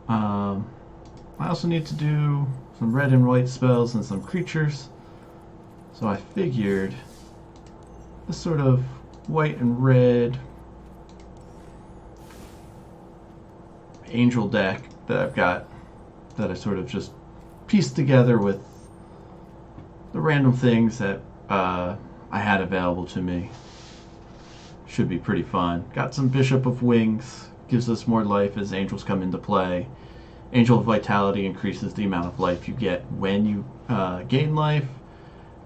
I also need to do some red and white spells and some creatures. So I figured this sort of white and red angel deck that I've got, that I sort of just pieced together with the random things that I had available to me, should be pretty fun. Got some Bishop of Wings, gives us more life as angels come into play. Angel of Vitality increases the amount of life you get when you gain life.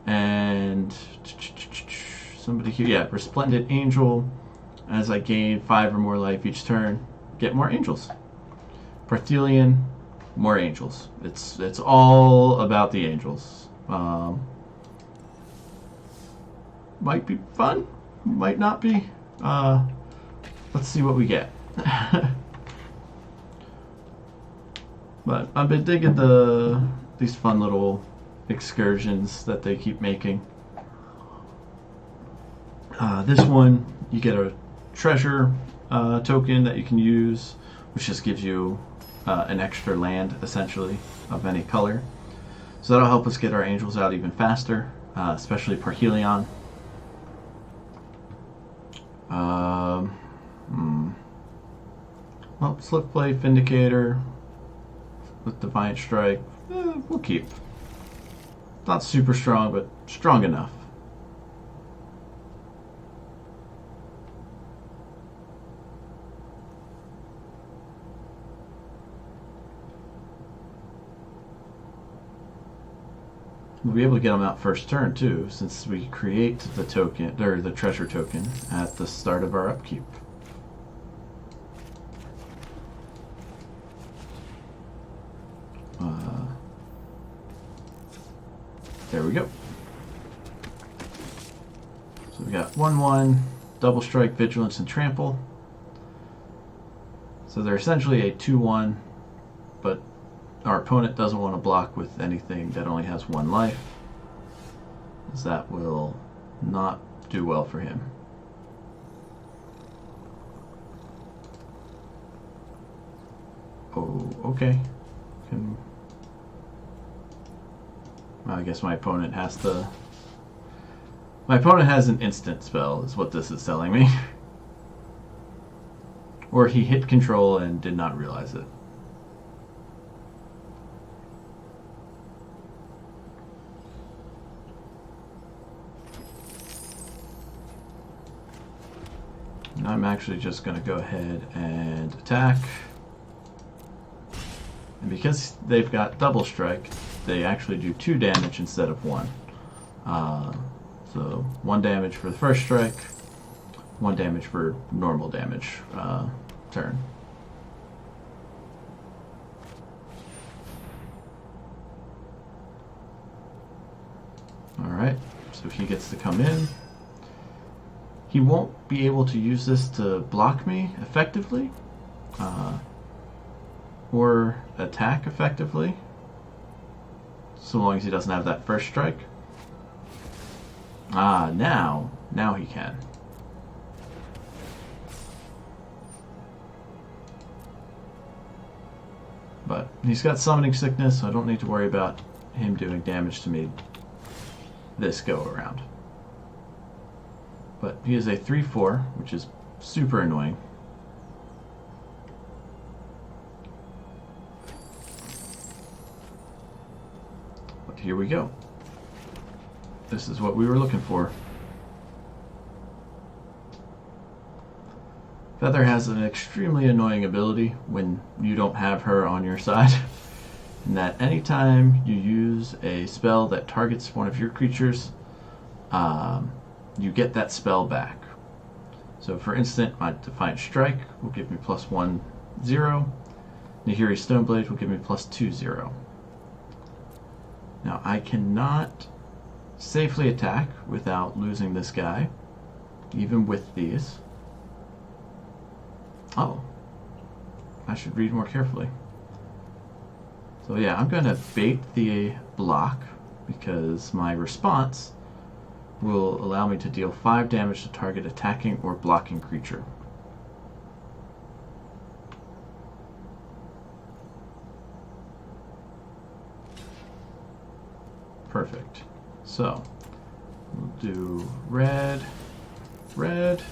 And somebody here, yeah, Resplendent Angel. As I gain 5 or more life each turn, get more angels. Parthelion, more angels. It's all about the angels. Might be fun, might not be. Let's see what we get. But I've been digging these fun little excursions that they keep making. This one, you get a treasure token that you can use, which just gives you an extra land, essentially, of any color. So that'll help us get our angels out even faster, especially Parhelion. Well, Slip Blade, Vindicator, with Defiant Strike, we'll keep. Not super strong, but strong enough. We'll be able to get them out first turn too, since we create the token or the treasure token at the start of our upkeep. There we go. So we got 1/1, Double Strike, Vigilance, and Trample. So they're essentially a 2/1, but our opponent doesn't want to block with anything that only has 1 life, as that will not do well for him. Oh, okay. I guess my opponent has to... My opponent has an instant spell, is what this is telling me. Or he hit control and did not realize it. I'm actually just going to go ahead and attack. And because they've got double strike, they actually do 2 damage instead of 1. So 1 damage for the first strike, 1 damage for normal damage turn. Alright, so he gets to come in. He won't be able to use this to block me effectively, or attack effectively, so long as he doesn't have that first strike. Now he can. But he's got Summoning Sickness, so I don't need to worry about him doing damage to me this go around. But he is a 3/4, which is super annoying. But here we go. This is what we were looking for. Feather has an extremely annoying ability when you don't have her on your side. And that anytime you use a spell that targets one of your creatures, you get that spell back. So for instance, my Defiant Strike will give me +1/0. Nahiri Stoneblade will give me +2/0. Now I cannot safely attack without losing this guy, even with these. Oh, I should read more carefully. So yeah, I'm going to bait the block because my response will allow me to deal 5 damage to target attacking or blocking creature. Perfect. So, we'll do red, red,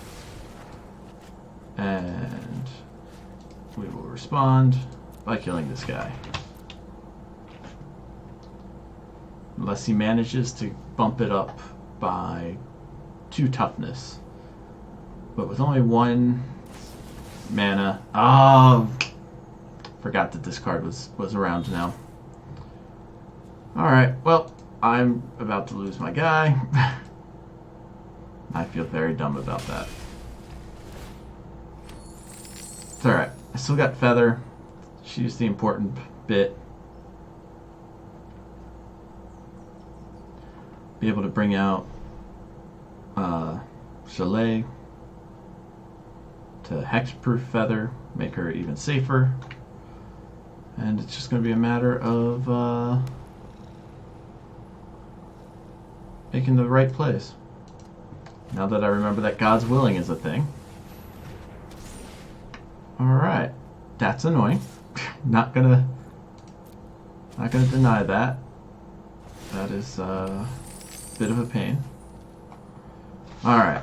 and we will respond by killing this guy. Unless he manages to bump it up by 2 toughness. But with only 1 mana... Oh! Forgot that this card was around now. Alright, well, I'm about to lose my guy. I feel very dumb about that. It's alright. I still got Feather. She's the important bit. Be able to bring out Ixalan to hexproof Feather, make her even safer. And it's just going to be a matter of making the right plays. Now that I remember that God's Willing is a thing. Alright. That's annoying. Not gonna deny that. That is a bit of a pain. Alright.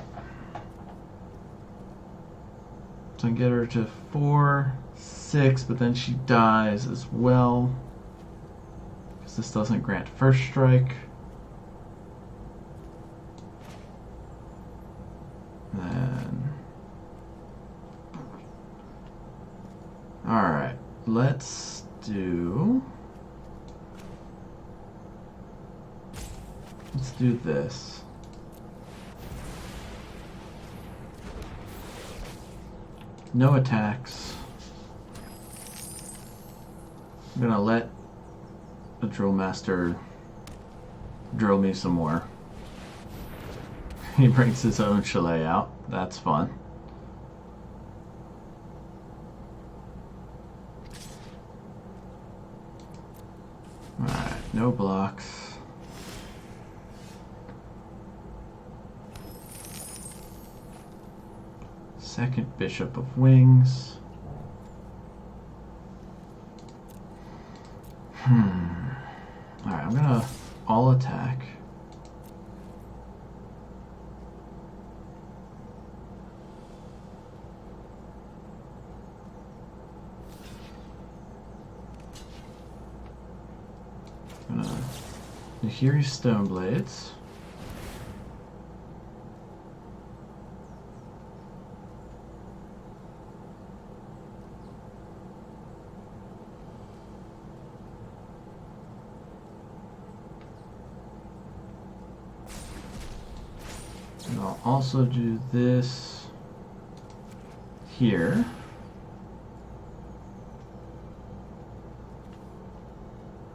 So I can get her to 4, 6, but then she dies as well. Because this doesn't grant first strike. Then... Alright, let's do this. No attacks. I'm gonna let the drill master drill me some more. He brings his own Ixalan out. That's fun. Alright, no blocks. Second Bishop of Wings. Alright, I'm gonna all attack. Nahiri Stoneblades. And I'll also do this here.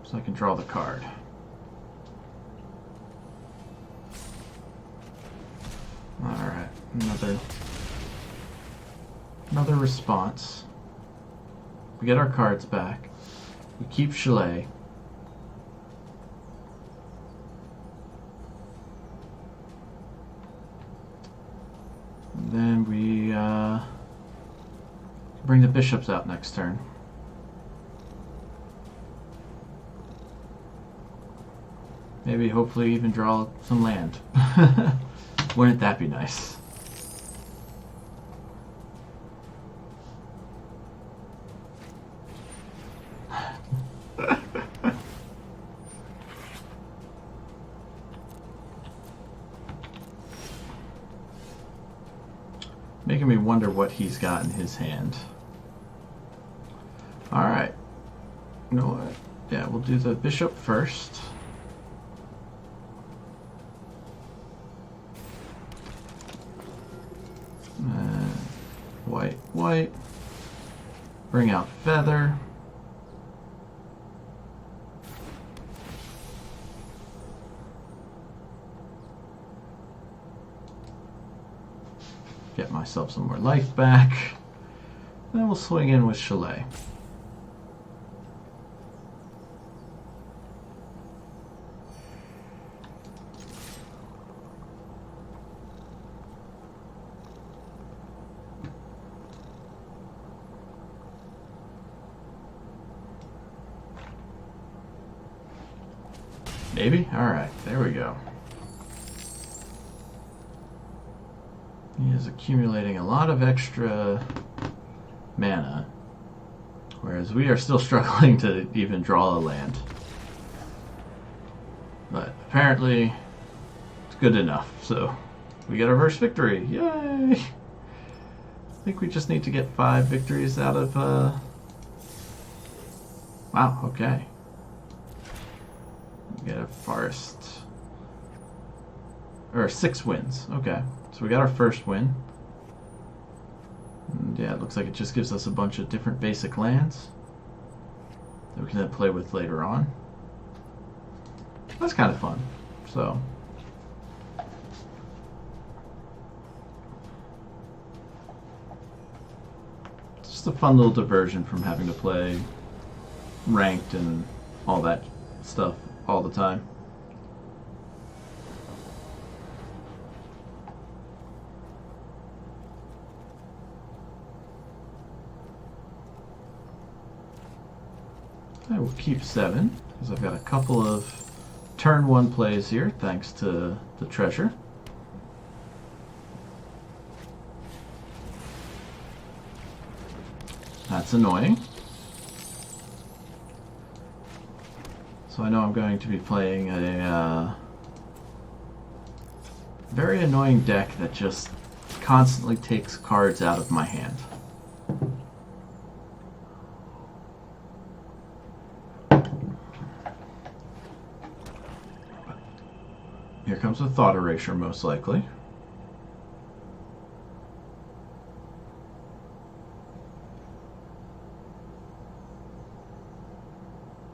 So I can draw the card. Alright, another response. We get our cards back. We keep Ixalan. And then we bring the bishops out next turn. Maybe, hopefully, even draw some land. Wouldn't that be nice? Making me wonder what he's got in his hand. Alright. You know what? Yeah, we'll do the bishop first. White, white. Bring out Feather. Get myself some more life back. Then we'll swing in with Ixalan. Maybe? Alright, there we go. He is accumulating a lot of extra mana, whereas we are still struggling to even draw a land. But apparently, it's good enough, so we get our first victory. Yay! I think we just need to get 5 victories out of, Wow, okay. We get a forest. Or 6 wins, okay. So we got our first win. And yeah, it looks like it just gives us a bunch of different basic lands that we can then play with later on. That's kind of fun. So just a fun little diversion from having to play ranked and all that stuff all the time. I will keep 7 because I've got a couple of turn 1 plays here thanks to the treasure. That's annoying. So I know I'm going to be playing a very annoying deck that just constantly takes cards out of my hand. Here comes a Thought Erasure, most likely.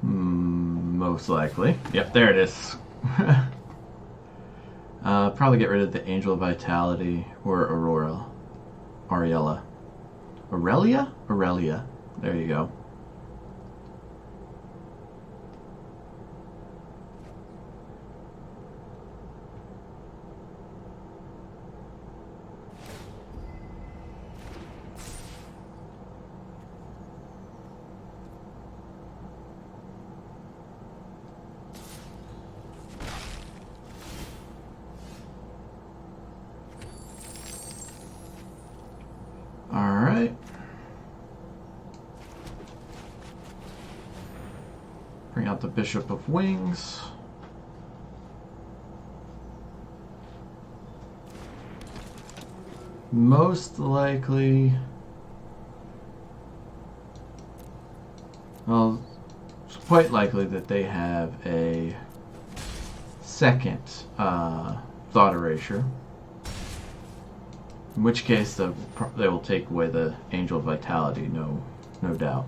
Most likely. Yep, there it is. Probably get rid of the Angel of Vitality or Aurora. Ariella. Aurelia? Aurelia. There you go. Alright. Bring out the Bishop of Wings. Most likely... Well, it's quite likely that they have a second Thought Erasure. In which case, they will take away the Angel of Vitality, no doubt.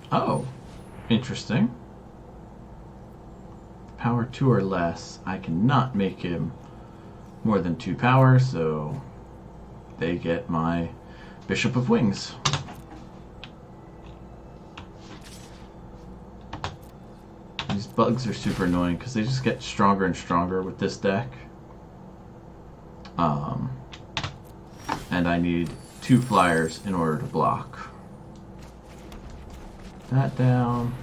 Oh, interesting. Power 2 or less. I cannot make him more than 2 power, so they get my Bishop of Wings. These bugs are super annoying because they just get stronger and stronger with this deck. And I need 2 flyers in order to block. That down.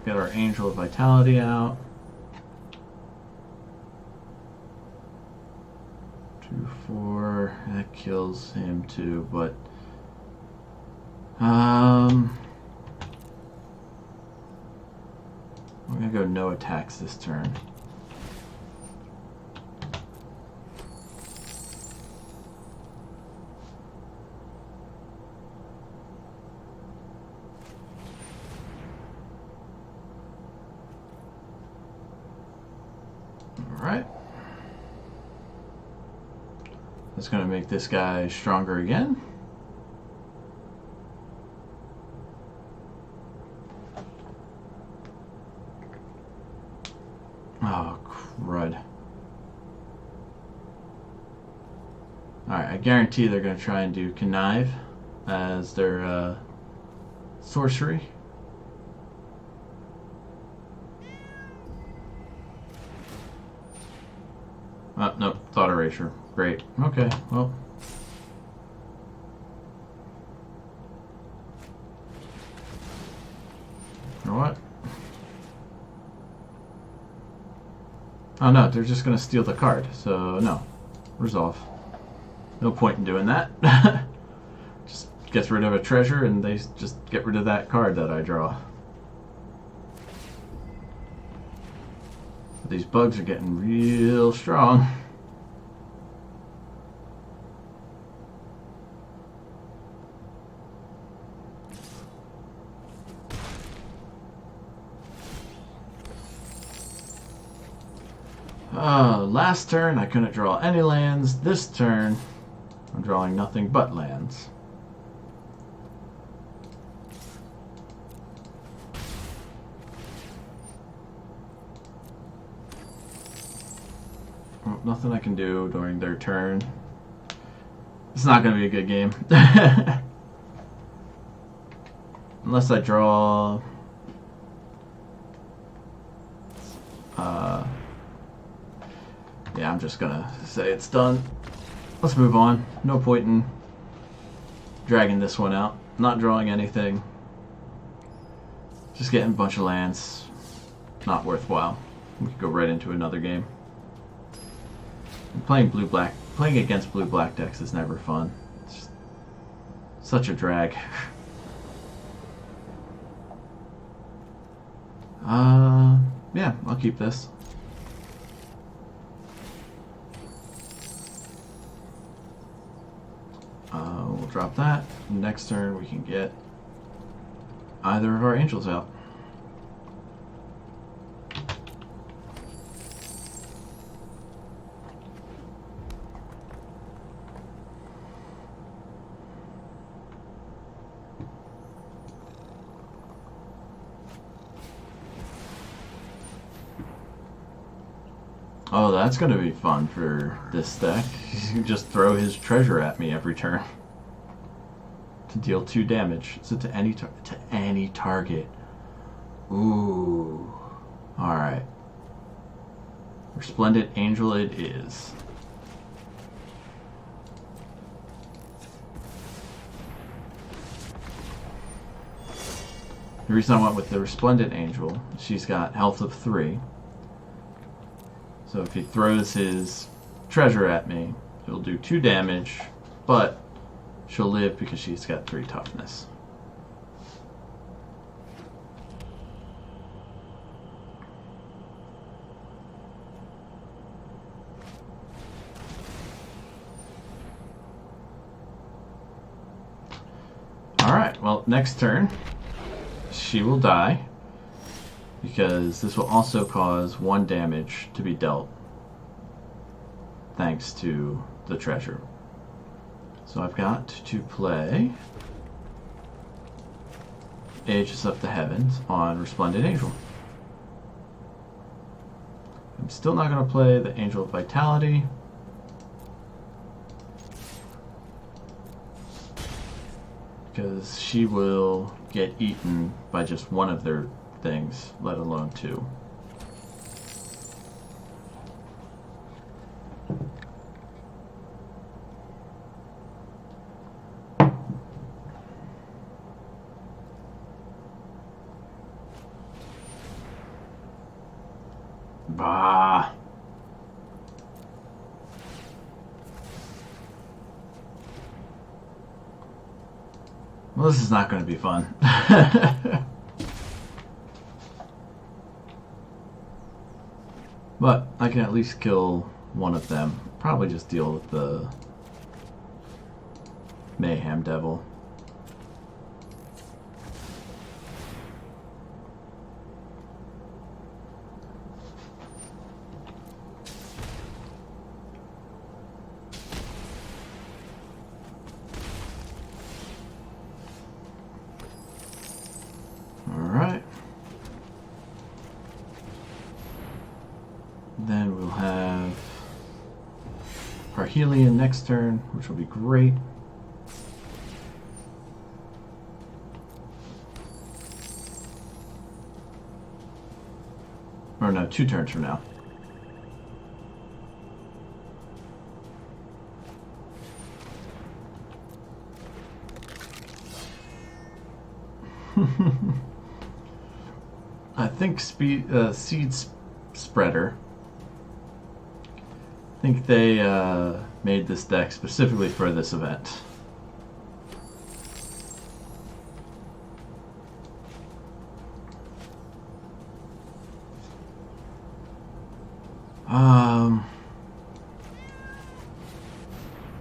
Get our Angel of Vitality out. 2/4. That kills him too, but I'm gonna go no attacks this turn. Alright. That's going to make this guy stronger again. Oh, crud. Alright, I guarantee they're going to try and do Connive as their sorcery. Nope, thought erasure. Great. Okay, well. You know what? Oh no, they're just gonna steal the card. So no, resolve. No point in doing that. Just gets rid of a treasure and they just get rid of that card that I draw. But these bugs are getting real strong. Last turn I couldn't draw any lands. This turn I'm drawing nothing but lands. Well, nothing I can do during their turn. It's not going to be a good game. Unless I draw... yeah, I'm just going to say it's done. Let's move on. No point in dragging this one out. Not drawing anything. Just getting a bunch of lands. Not worthwhile. We could go right into another game. Playing against blue-black decks is never fun. It's just such a drag. Yeah, I'll keep this. We'll drop that. Next turn we can get either of our angels out. Oh, that's going to be fun for this deck. He can just throw his treasure at me every turn to deal 2 damage. So to any target. Ooh. All right. Resplendent Angel it is. The reason I went with the Resplendent Angel, she's got health of 3. So if he throws his treasure at me, it'll do 2 damage, but she'll live because she's got 3 toughness. Alright, well, next turn, she will die, because this will also cause 1 damage to be dealt thanks to the treasure. So I've got to play Aegis of the Heavens on Resplendent Angel. I'm still not going to play the Angel of Vitality. Because she will get eaten by just one of their things, let alone 2. Bah. Well, this is not going to be fun. But I can at least kill one of them. Probably just deal with the Mayhem Devil. Then we'll have Parhelion next turn, which will be great. Or no, 2 turns from now. I think Seed Spreader. I think they made this deck specifically for this event.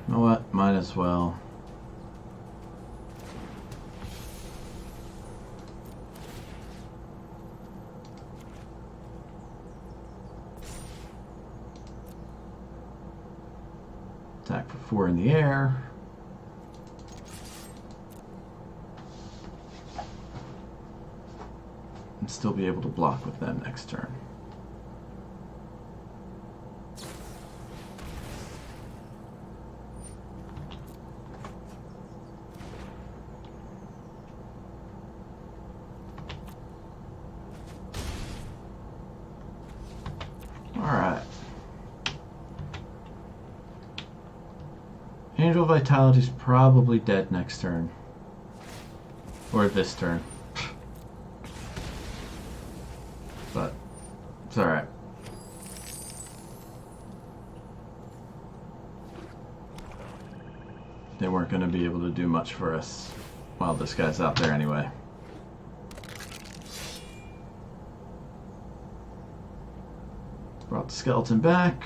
You know what? Might as well. Attack for 4 in the air. And still be able to block with them next turn. Alright. Angel Vitality's probably dead next turn. Or this turn. But it's alright. They weren't going to be able to do much for us while this guy's out there anyway. Brought the skeleton back.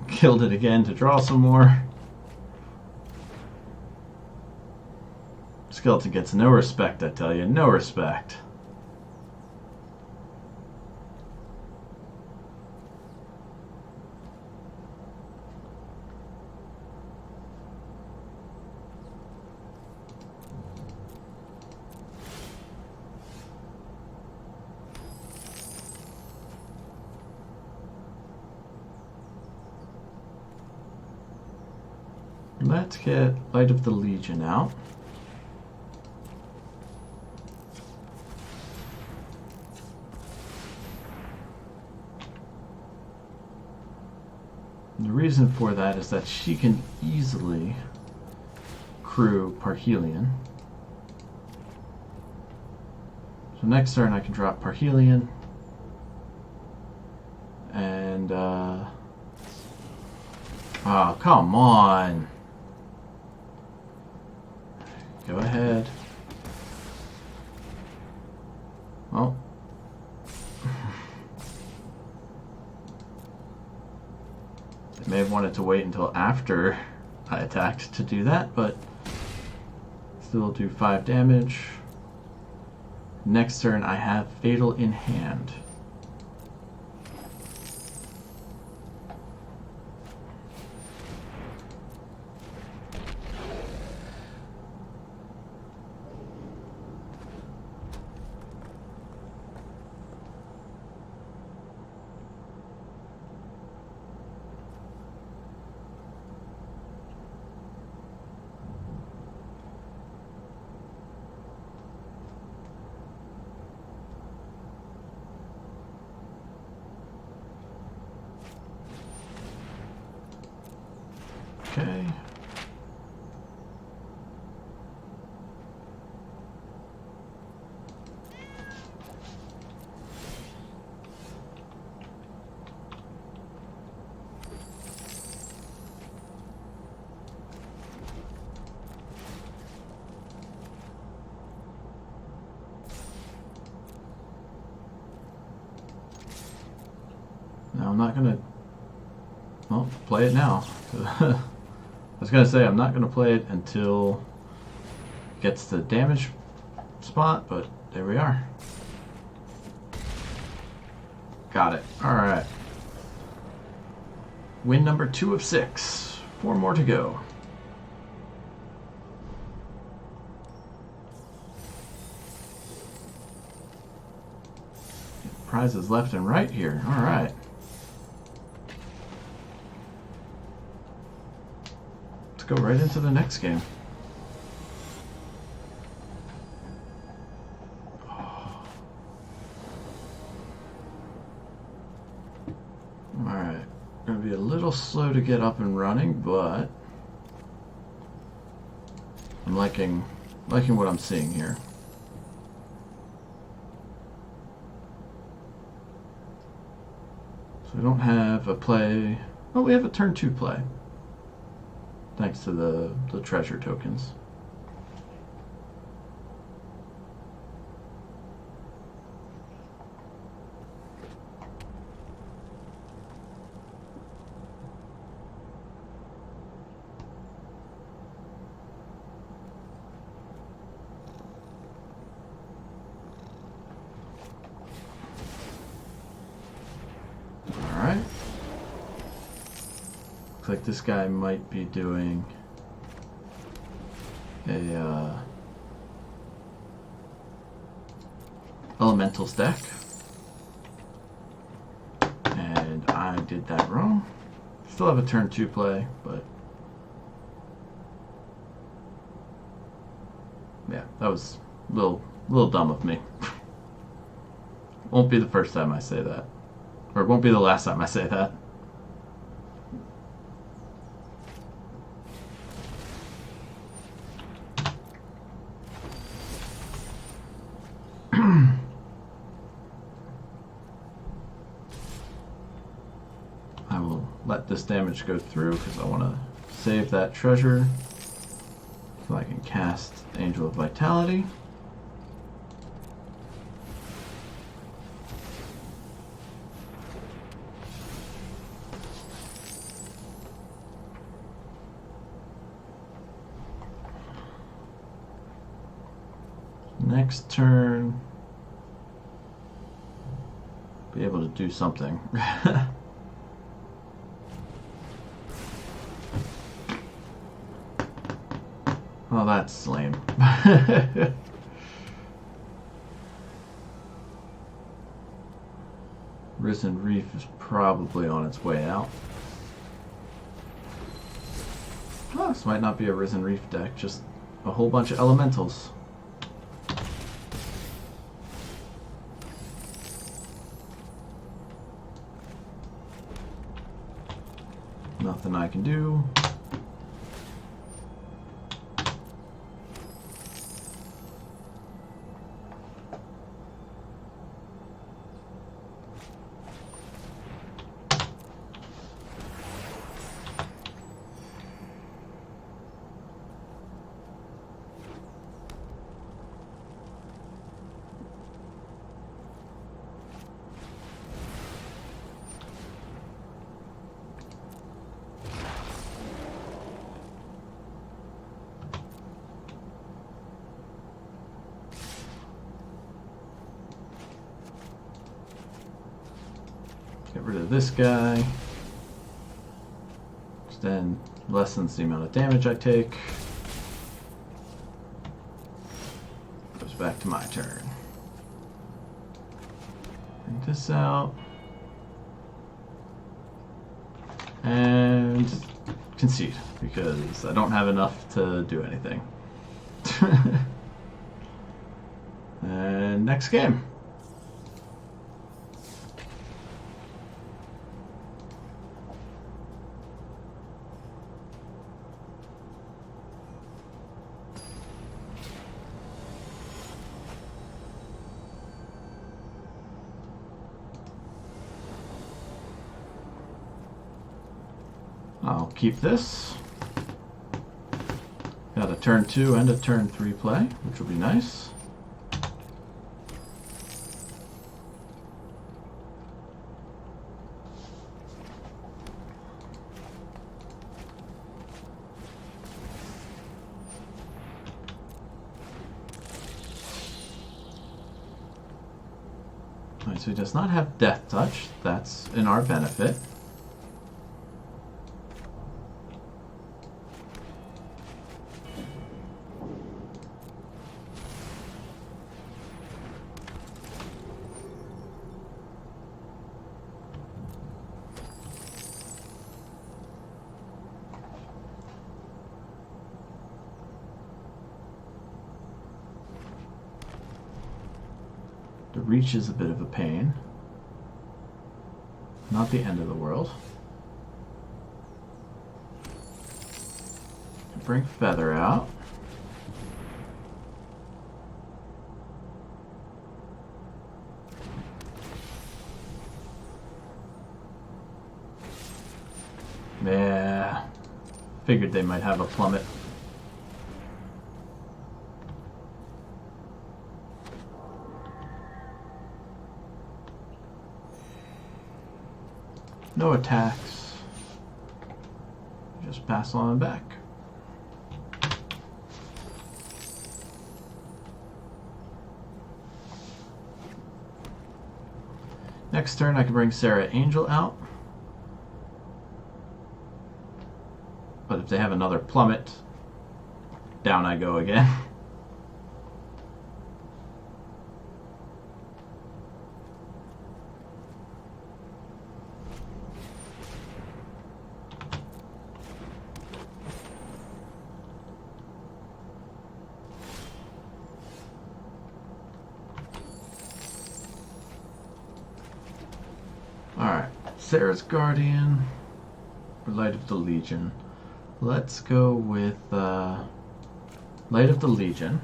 Killed it again to draw some more. Skeleton gets no respect, I tell you. No respect. Let's get Light of the Legion out. And the reason for that is that she can easily crew Parhelion. So next turn I can drop Parhelion and oh, come on. Go ahead. Well. I may have wanted to wait until after I attacked to do that, but still do 5 damage. Next turn I have Fatal in hand. Okay. Now I'm not gonna, well, play it now. I was going to say I'm not going to play it until it gets to the damage spot, but there we are. Got it. Alright. Win number 2 of 6. 4 more to go. Prizes left and right here. Alright. Go right into the next game. Alright, gonna be a little slow to get up and running, but I'm liking liking what I'm seeing here. So we don't have a play. Oh, we have a turn 2 play. Thanks to the treasure tokens. Alright. Looks like this guy might be doing a elementals deck. And I did that wrong. Still have a turn 2 play, but yeah, that was a little dumb of me. Won't be the first time I say that. Or it won't be the last time I say that. I will let this damage go through because I want to save that treasure so I can cast Angel of Vitality. Next turn, be able to do something. Oh, that's lame. Risen Reef is probably on its way out. Oh, this might not be a Risen Reef deck, just a whole bunch of elementals. Nothing I can do. Get rid of this guy. Which then lessens the amount of damage I take. Goes back to my turn. Bring this out. And concede, because I don't have enough to do anything. And next game. I'll keep this. Got a turn 2 and a turn 3 play, which will be nice. Alright, so he does not have Death Touch. That's in our benefit. The reach is a bit of a pain. Not the end of the world. Bring Feather out. Figured they might have a plummet. No attacks. Just pass on back. Next turn I can bring Sarah Angel out. But if they have another plummet, down I go again. Alright, Sarah's Guardian, or Light of the Legion. Let's go with Light of the Legion.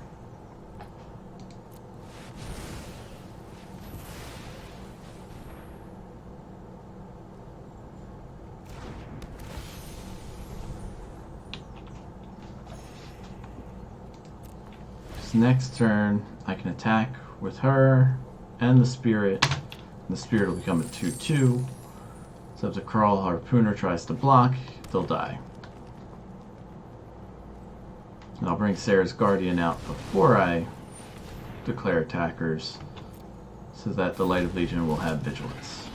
This next turn, I can attack with her and the Spirit. The Spirit will become a 2/2. So if the Crawl Harpooner tries to block, they'll die. And I'll bring Sarah's Guardian out before I declare attackers, so that the Light of Legion will have Vigilance.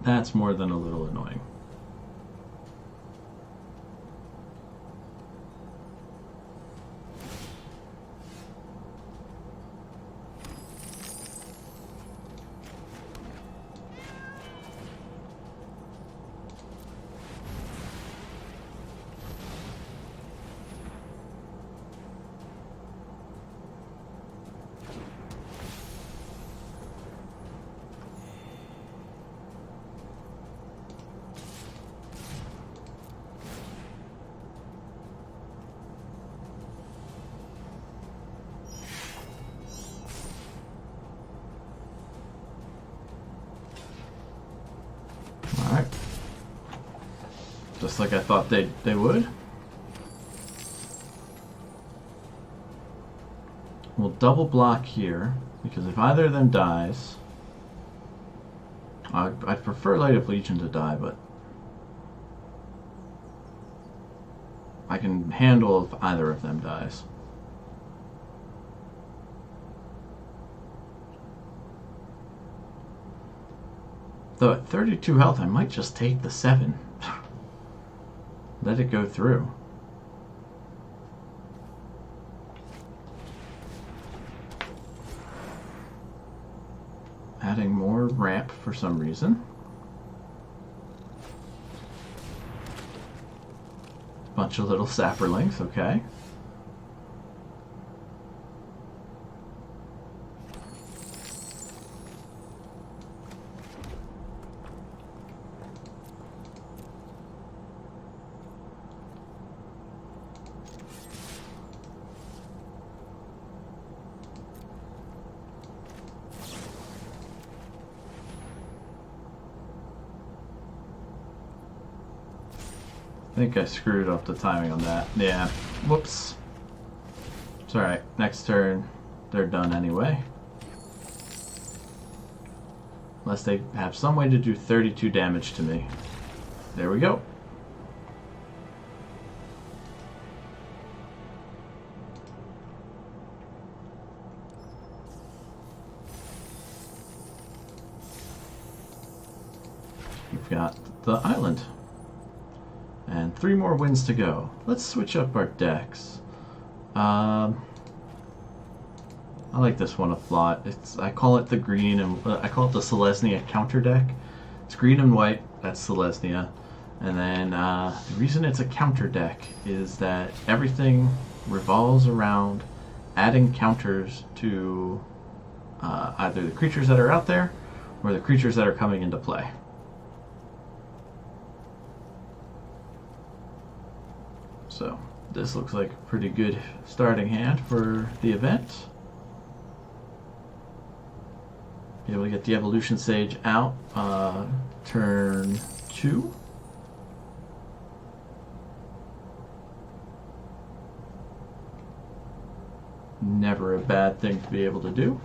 That's more than a little annoying. Alright. Just like I thought they would. We'll double block here, because if either of them dies, I'd prefer Light of Legion to die, but I can handle if either of them dies. Though at 32 health, I might just take the 7. Let it go through. Adding more ramp for some reason. Bunch of little sapperlings, okay. I think I screwed up the timing on that. Yeah. Whoops. It's alright. Next turn, they're done anyway. Unless they have some way to do 32 damage to me. There we go. We've got the island. And 3 more wins to go. Let's switch up our decks. I like this one a lot. I call it the green and I call it the Selesnya counter deck. It's green and white. That's Selesnya. And then the reason it's a counter deck is that everything revolves around adding counters to either the creatures that are out there or the creatures that are coming into play. So this looks like a pretty good starting hand for the event. Be able to get the Evolution Sage out turn 2. Never a bad thing to be able to do.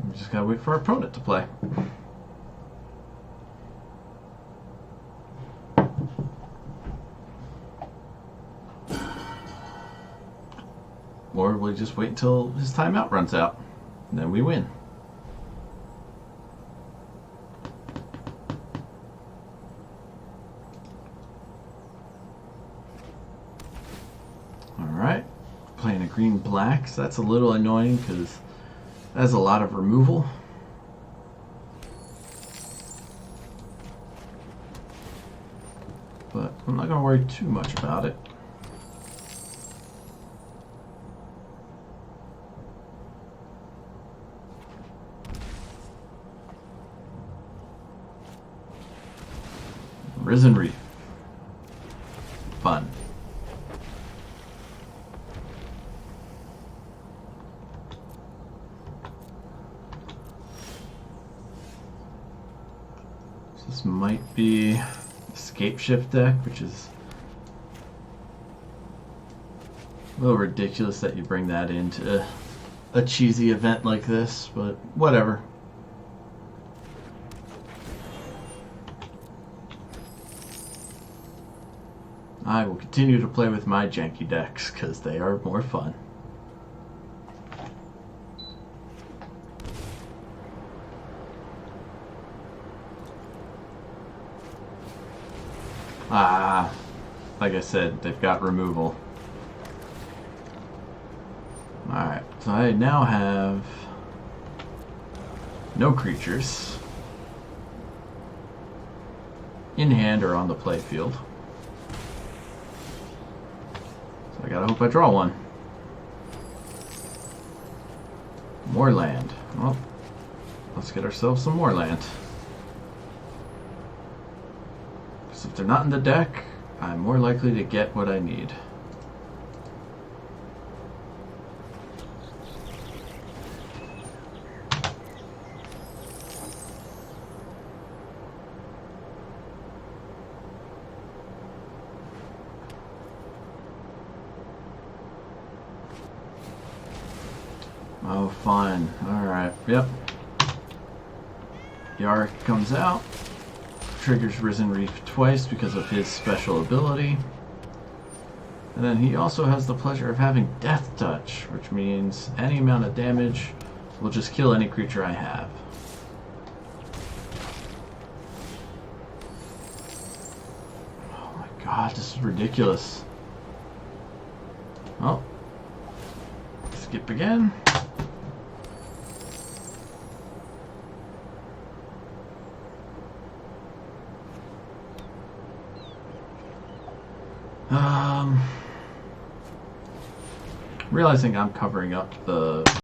We just gotta wait for our opponent to play. Or we'll just wait until his timeout runs out, and then we win. Alright, playing a green-black, so that's a little annoying because that has a lot of removal. But I'm not going to worry too much about it. Risen Reef. Fun. This might be Escape Shift deck, which is a little ridiculous that you bring that into a cheesy event like this, but whatever. I will continue to play with my janky decks because they are more fun. Like I said, they've got removal. Alright, so I now have no creatures in hand or on the play field. So I gotta hope I draw one. More land. Well, let's get ourselves some more land. Because if they're not in the deck, I'm more likely to get what I need. Oh, fun. Alright, yep. Yarick comes out. Triggers Risen Reef twice because of his special ability. And then he also has the pleasure of having Death Touch, which means any amount of damage will just kill any creature I have. Oh my god, this is ridiculous. Oh. Skip again. Realizing I'm covering up the